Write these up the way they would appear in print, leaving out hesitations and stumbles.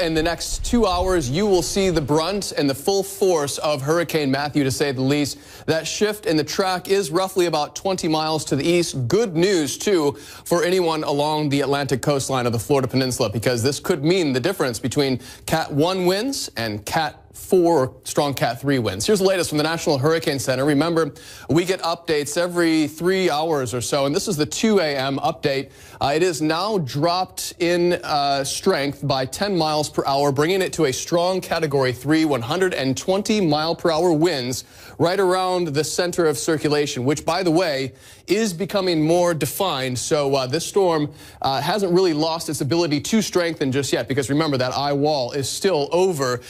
In the next 2 hours, you will see the brunt and the full force of Hurricane Matthew, to say the least. That shift in the track is roughly about 20 miles to the east. Good news, too, for anyone along the Atlantic coastline of the Florida Peninsula, because this could mean the difference between Cat 1 winds and Cat 4 strong Cat 3 winds. Here's the latest from the National Hurricane Center. Remember, we get updates every 3 hours or so, and this is the 2 a.m. update. It is now dropped in strength by 10 miles per hour, bringing it to a strong Category 3, 120 mile per hour winds right around the center of circulation, which, by the way, is becoming more defined. So this storm hasn't really lost its ability to strengthen just yet, because remember, that eye wall is still over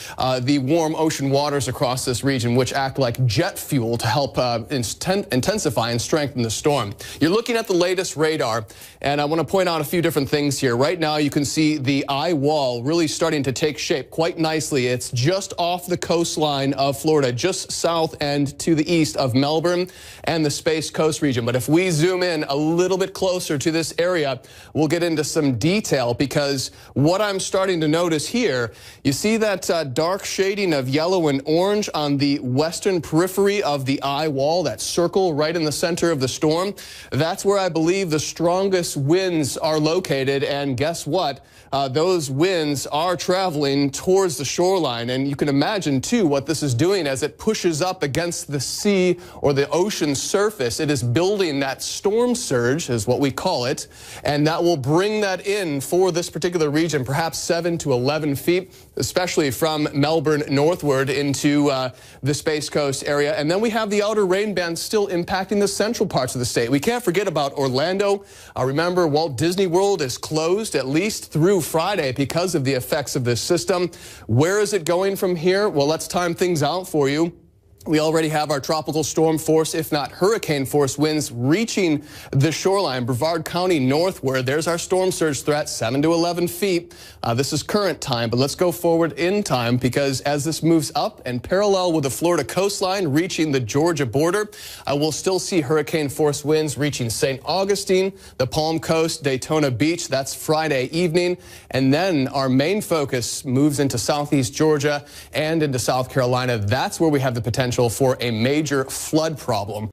the warm ocean waters across this region, which act like jet fuel to help intensify and strengthen the storm. You're looking at the latest radar, and I want to point out a few different things here. Right now, you can see the eye wall really starting to take shape quite nicely. It's just off the coastline of Florida, just south and to the east of Melbourne and the Space Coast region. But if we zoom in a little bit closer to this area, we'll get into some detail, because what I'm starting to notice here, you see that dark shading of yellow and orange on the western periphery of the eye wall, that circle right in the center of the storm. That's where I believe the strongest winds are located, and guess what? Those winds are traveling towards the shoreline, and you can imagine too what this is doing as it pushes up against the sea or the ocean surface. It is building that storm surge, is what we call it, and that will bring that in for this particular region, perhaps 7 to 11 feet, especially from Melbourne northward into the Space Coast area. And then we have the outer rain band still impacting the central parts of the state. We can't forget about Orlando. Remember, Walt Disney World is closed at least through Friday because of the effects of this system. Where is it going from here? Well, let's time things out for you. We already have our tropical storm force, if not hurricane force winds, reaching the shoreline, Brevard County northward. There's our storm surge threat, 7 to 11 feet. This is current time, but let's go forward in time, because as this moves up and parallel with the Florida coastline, reaching the Georgia border, we'll still see hurricane force winds reaching St. Augustine, the Palm Coast, Daytona Beach. That's Friday evening. And then our main focus moves into southeast Georgia and into South Carolina. That's where we have the potential for a major flood problem.